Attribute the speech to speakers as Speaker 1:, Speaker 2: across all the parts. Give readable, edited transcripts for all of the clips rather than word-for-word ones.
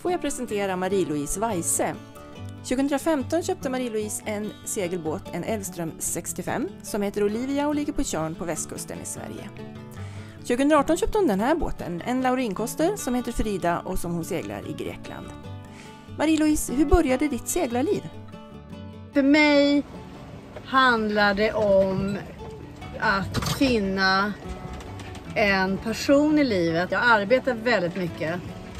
Speaker 1: får jag presentera Marie-Louise Weise. 2015 köpte Marie-Louise en segelbåt, en Elvström 65, som heter Olivia och ligger på Tjörn på västkusten i Sverige. 2018 köpte hon den här båten, en Laurinkoster som heter Frida och som hon seglar i Grekland. Marie-Louise, hur började ditt seglarliv?
Speaker 2: För mig handlar det om att finna en passion i livet. Jag arbetar väldigt mycket.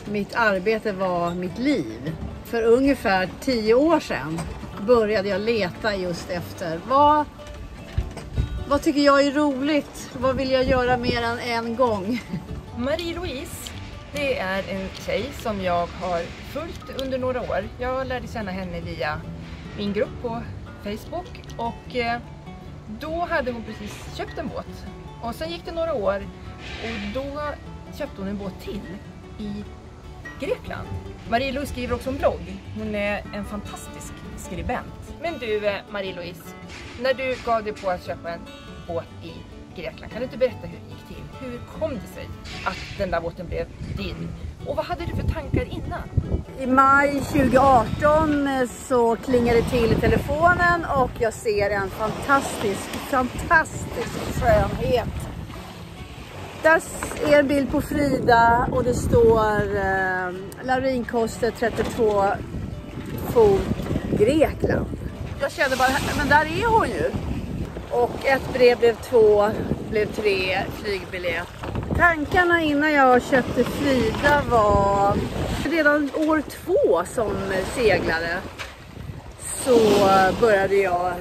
Speaker 2: Mitt arbete var mitt liv. För ungefär 10 år sedan började jag leta just efter vad tycker jag är roligt? Vad vill jag göra mer än en gång?
Speaker 1: Marie-Louise, det är en tjej som jag har följt under några år. Jag lärde känna henne via min grupp på Facebook och då hade hon precis köpt en båt. Och sen gick det några år och då köpte hon en båt till i Grekland. Marie-Louise skriver också en blogg. Hon är en fantastisk skribent. Men du Marie-Louise, när du gav dig på att köpa en båt i Grekland, kan du inte berätta hur det gick till? Hur kom det sig att den där båten blev din? Och vad hade du för tankar innan?
Speaker 2: I maj 2018 så klingar det till i telefonen och jag ser en fantastisk skönhet. Där är en bild på Frida och det står Laurinkoster 32 fot Grekland. Jag kände bara, men där är hon ju. Och ett brev blev 2, blev 3, flygbiljett. Tankarna innan jag köpte Frida var redan år 2 som seglare. Så började jag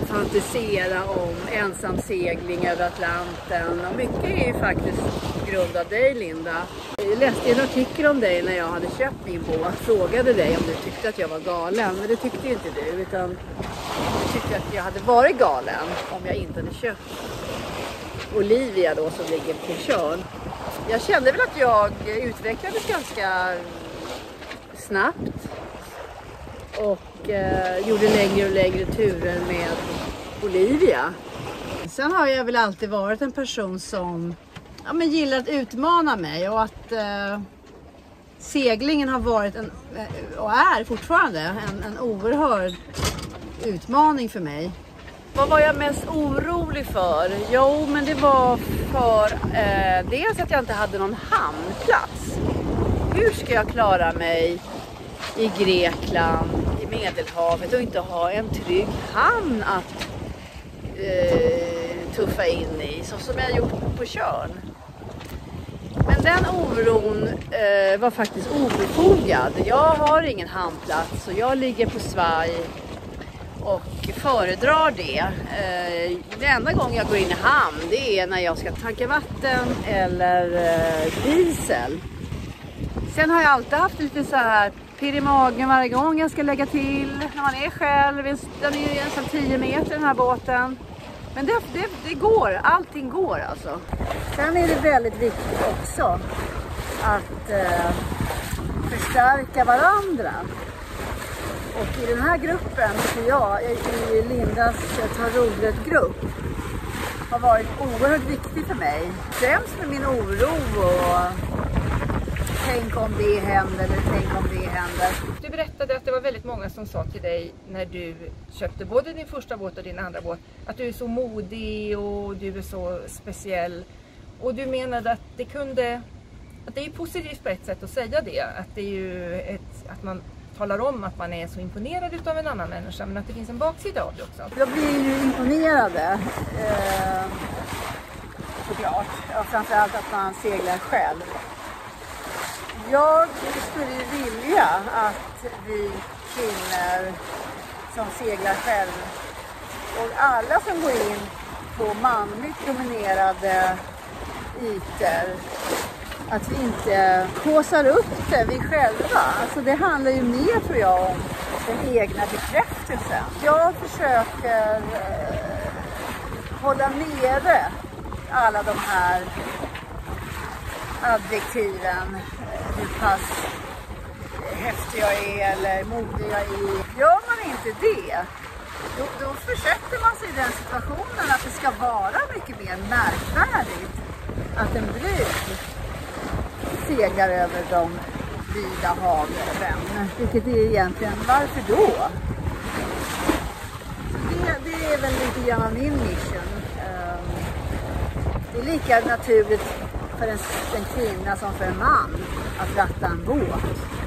Speaker 2: fantisera om ensamsegling över Atlanten. Och mycket är ju faktiskt på grund av dig, Linda. Jag läste en artikel om dig när jag hade köpt min båt. Frågade dig om du tyckte att jag var galen. Men det tyckte ju inte du, utan du tyckte att jag hade varit galen om jag inte hade köpt Olivia då, som ligger på Tjörn. Jag kände väl att jag utvecklades ganska snabbt. Och gjorde längre och längre turer med Olivia. Sen har jag väl alltid varit en person som gillar att utmana mig. Och att seglingen har varit och är fortfarande en oerhörd utmaning för mig. Vad var jag mest orolig för? Jo, men det var för dels att jag inte hade någon hamnplats. Hur ska jag klara mig i Grekland, i Medelhavet och inte ha en trygg hamn att tuffa in i, så som jag gjort på Tjörn. Men den oron var faktiskt obefogad. Jag har ingen hamnplats och jag ligger på svaj och föredrar det. Det enda gången jag går in i hamn, det är när jag ska tanka vatten eller diesel. Sen har jag alltid haft lite så här pirr i magen varje gång jag ska lägga till. När man är själv, den är ju nästan 10 meter den här båten. Men det går, allting går alltså. Sen är det väldigt viktigt också att förstärka varandra. Och i den här gruppen, i Lindas tarotgrupp, har varit oerhört viktig för mig. Främst med min oro och tänk om det händer eller tänk om det händer.
Speaker 1: Du berättade att det var väldigt många som sa till dig när du köpte både din första båt och din andra båt att du är så modig och du är så speciell. Och du menade att det är positivt på ett sätt att säga det. Att det är ju att man talar om att man är så imponerad utav en annan människa, men att det finns en baksida av det också.
Speaker 2: Jag blir ju imponerad. Såklart. Ja, framförallt att man seglar själv. Jag skulle vilja att vi kvinnor som seglar själv och alla som går in på manligt dominerade ytor, att vi inte haussar upp det vi själva. Alltså det handlar ju mer, tror jag, om den egna bekräftelsen. Jag försöker hålla nere alla de här adjektiven. Hur pass häftig jag är eller modig jag är. Gör man inte det, då försätter man sig i den situationen att det ska vara mycket mer märkvärdigt att en brud seglar över de vida haven. Vilket är egentligen, varför då? Det är väl lite grann av min mission. Det är lika naturligt för en kvinna som för en man att ratta en båt.